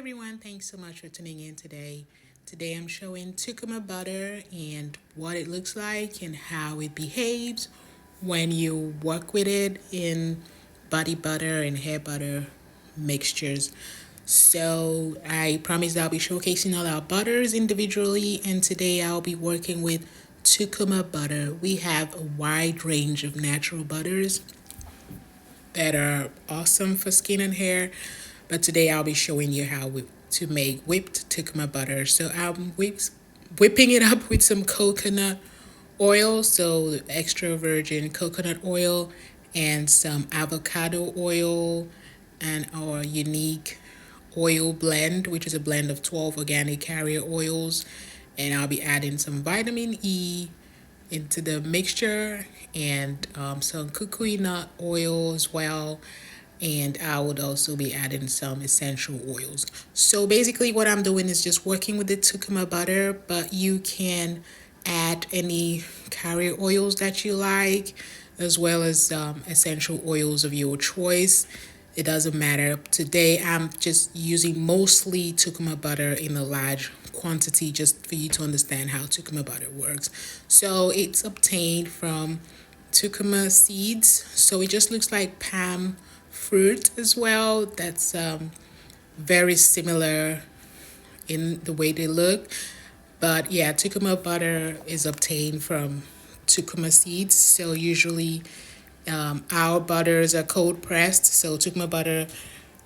everyone, thanks so much for tuning in today. Today I'm showing Tucuma butter and what it looks like and how it behaves when you work with it in body butter and hair butter mixtures. So I promise I'll be showcasing all our butters individually, and today I'll be working with Tucuma butter. We have a wide range of natural butters that are awesome for skin and hair. But today I'll be showing you how to make whipped tukuma butter. So I'm whipping it up with some coconut oil, so extra virgin coconut oil, and some avocado oil, and our unique oil blend, which is a blend of 12 organic carrier oils. And I'll be adding some vitamin E into the mixture and some kukui nut oil as well. And I would also be adding some essential oils. So basically, what I'm doing is just working with the tukuma butter, but you can add any carrier oils that you like, as well as essential oils of your choice. It doesn't matter. Today, I'm just using mostly tukuma butter in a large quantity just for you to understand how tukuma butter works. So it's obtained from tukuma seeds. So it just looks like palm fruit as well. That's very similar in the way they look. But yeah, tukuma butter is obtained from tukuma seeds. So usually our butters are cold pressed. So tukuma butter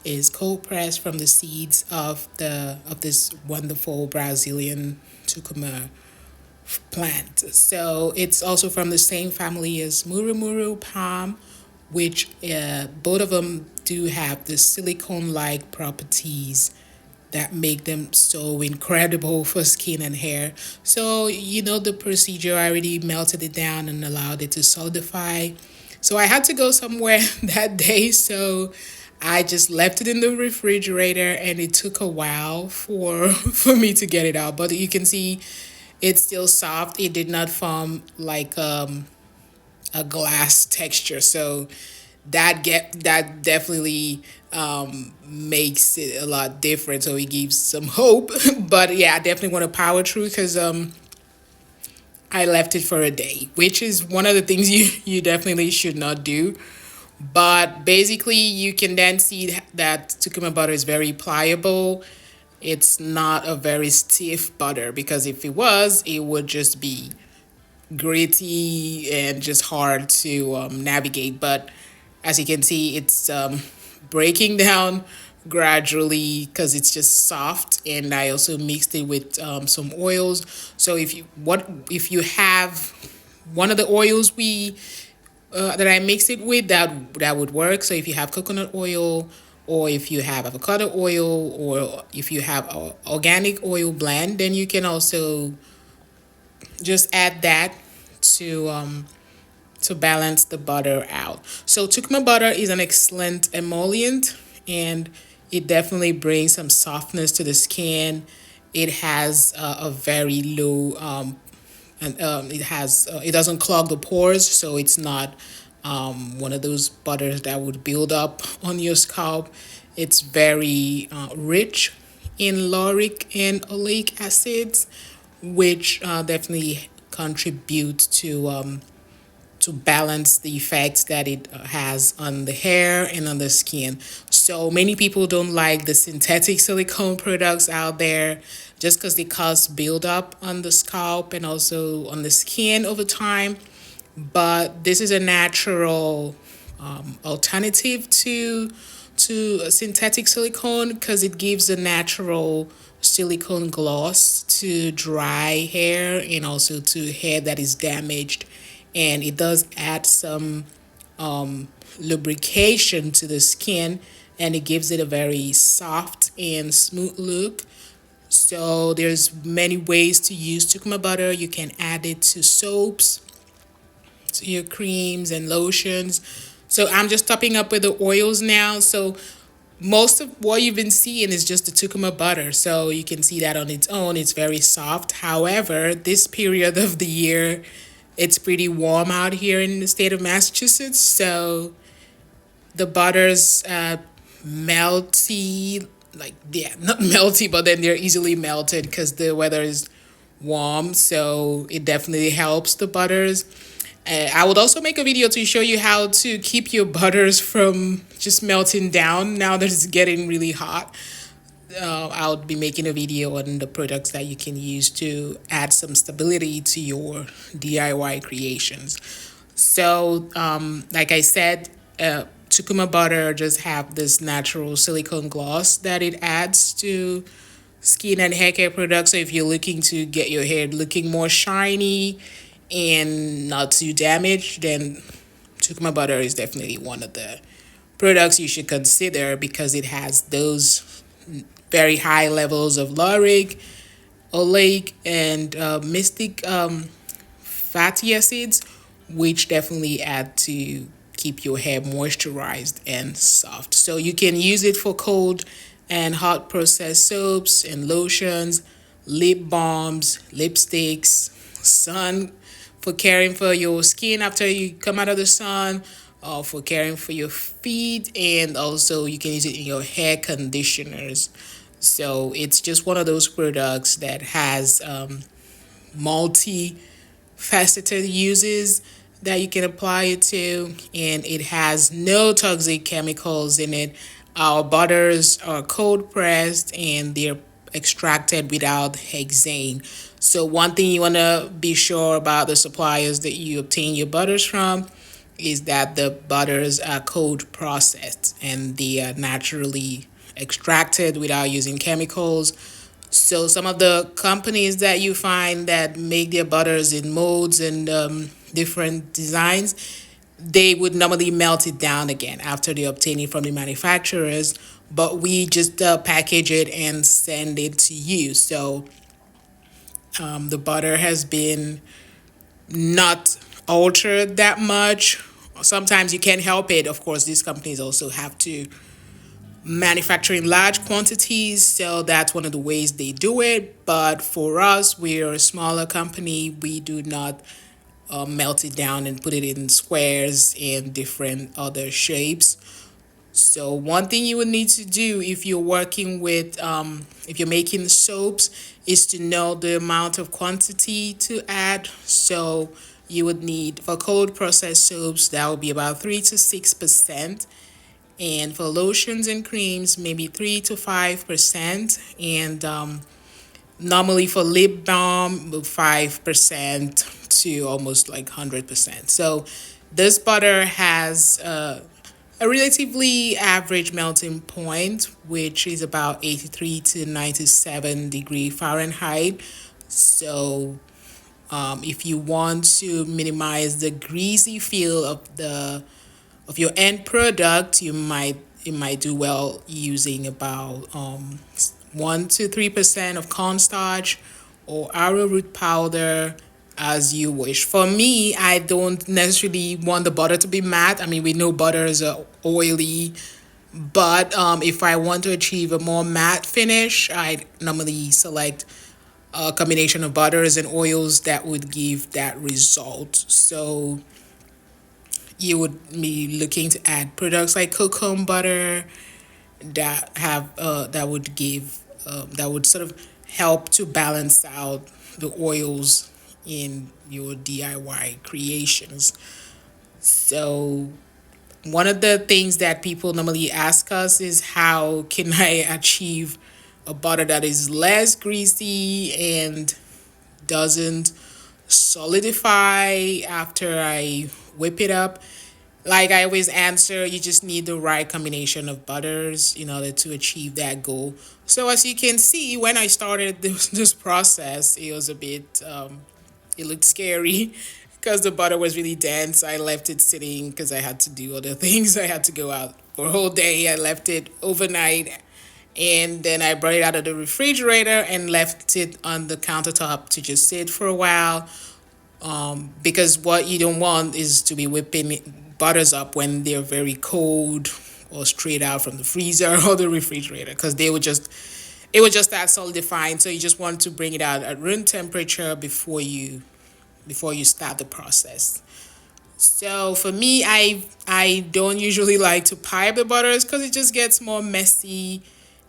is cold pressed from the seeds of this wonderful Brazilian tukuma plant. So it's also from the same family as murumuru palm, which both of them do have the silicone-like properties that make them so incredible for skin and hair. So the procedure, I already melted it down and allowed it to solidify. So I had to go somewhere that day, so I just left it in the refrigerator, and it took a while for me to get it out. But you can see it's still soft. It did not form like a glass texture, so that definitely makes it a lot different. So it gives some hope. But yeah, I definitely want to power through because I left it for a day, which is one of the things you definitely should not do. But basically, you can then see that tukuma butter is very pliable. It's not a very stiff butter, because if it was, it would just be gritty and just hard to navigate. But as you can see, it's breaking down gradually because it's just soft, and I also mixed it with some oils. So if you have one of the oils we that I mix it with, that would work. So if you have coconut oil, or if you have avocado oil, or if you have a organic oil blend, then you can also just add that to balance the butter out. So tukuma butter is an excellent emollient, and it definitely brings some softness to the skin. It has a very low and it doesn't clog the pores, so it's not one of those butters that would build up on your scalp. It's very rich in lauric and oleic acids, which definitely contribute to balance the effects that it has on the hair and on the skin. So many people don't like the synthetic silicone products out there just because they cause buildup on the scalp and also on the skin over time. But this is a natural alternative to synthetic silicone, because it gives a natural silicone gloss to dry hair and also to hair that is damaged, and it does add some lubrication to the skin, and it gives it a very soft and smooth look. So there's many ways to use tukuma butter. You can add it to soaps, to your creams and lotions. So I'm just topping up with the oils now. So most of what you've been seeing is just the tukuma butter. So you can see that on its own, it's very soft. However, this period of the year, it's pretty warm out here in the state of Massachusetts. So the butter's melty like, yeah, not melty, but then they're easily melted because the weather is warm. So it definitely helps the butters. I would also make a video to show you how to keep your butters from just melting down now that it's getting really hot. I'll be making a video on the products that you can use to add some stability to your DIY creations. So, like I said, Tucuma butter just have this natural silicone gloss that it adds to skin and hair care products. So if you're looking to get your hair looking more shiny and not too damaged, then Tucuma butter is definitely one of the products you should consider because it has those very high levels of lauric, oleic, and mystic fatty acids, which definitely add to keep your hair moisturized and soft. So you can use it for cold and hot processed soaps and lotions, lip balms, lipsticks, sun for caring for your skin after you come out of the sun, or for caring for your feet, and also you can use it in your hair conditioners. So it's just one of those products that has multi faceted uses that you can apply it to, and it has no toxic chemicals in it. Our butters are cold pressed and they're extracted without hexane. So one thing you want to be sure about the suppliers that you obtain your butters from is that the butters are cold processed and they are naturally extracted without using chemicals. So some of the companies that you find that make their butters in molds and different designs, they would normally melt it down again after they obtain it from the manufacturers. But we just package it and send it to you. So the butter has been not altered that much. Sometimes you can't help it. Of course, these companies also have to manufacture in large quantities, so that's one of the ways they do it. But for us, we're a smaller company. We do not melt it down and put it in squares and different other shapes. So one thing you would need to do if you're working with, if you're making soaps, is to know the amount of quantity to add. So you would need, for cold processed soaps, that would be about 3 to 6%. And for lotions and creams, maybe 3 to 5%. And normally for lip balm, 5% to almost like 100%. So this butter has a relatively average melting point, which is about 83 to 97 degree Fahrenheit. So if you want to minimize the greasy feel of your end product, you might do well using about 1 to 3% of cornstarch or arrowroot powder as you wish. For me, I don't necessarily want the butter to be matte. I mean, we know butters are oily, but if I want to achieve a more matte finish, I normally select a combination of butters and oils that would give that result. So you would be looking to add products like cocoa butter that would give that would sort of help to balance out the oils in your DIY creations. So one of the things that people normally ask us is how can I achieve a butter that is less greasy and doesn't solidify after I whip it up. Like I always answer, you just need the right combination of butters in order to achieve that goal. So as you can see, when I started this process, it was a bit, it looked scary because the butter was really dense. I left it sitting because I had to do other things. I had to go out for a whole day. I left it overnight, and then I brought it out of the refrigerator and left it on the countertop to just sit for a while. Because what you don't want is to be whipping butters up when they're very cold or straight out from the freezer or the refrigerator, because it would just start solidifying. So you just want to bring it out at room temperature before you start the process. So for me, I don't usually like to pipe the butters because it just gets more messy.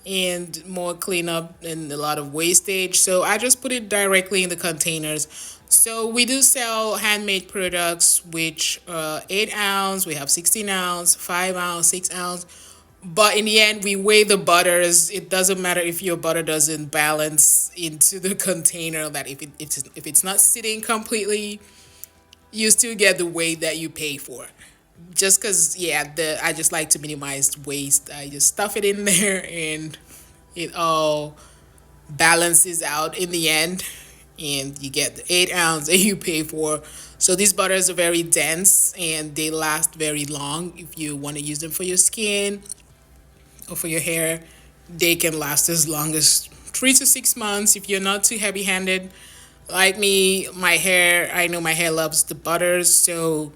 and more cleanup and a lot of wastage. So I just put it directly in the containers. So we do sell handmade products, which 8 ounce, we have 16 ounce, 5 ounce, 6 ounce. But in the end, we weigh the butters. It doesn't matter if your butter doesn't balance into the container. That if it's not sitting completely, you still get the weight that you pay for. Just because, yeah, I just like to minimize waste. I just stuff it in there and it all balances out in the end, and you get the 8 ounce that you pay for. So these butters are very dense and they last very long. If you want to use them for your skin or for your hair, they can last as long as 3 to 6 months if you're not too heavy handed. Like me, my hair, I know my hair loves the butters, so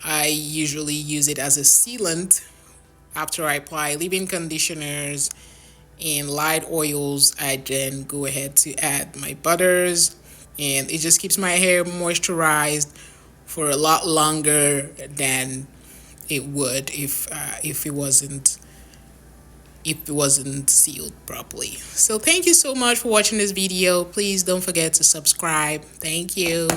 I usually use it as a sealant. After I apply leave-in conditioners and light oils, I then go ahead to add my butters, and it just keeps my hair moisturized for a lot longer than it would if it wasn't sealed properly. So thank you so much for watching this video. Please don't forget to subscribe. Thank you.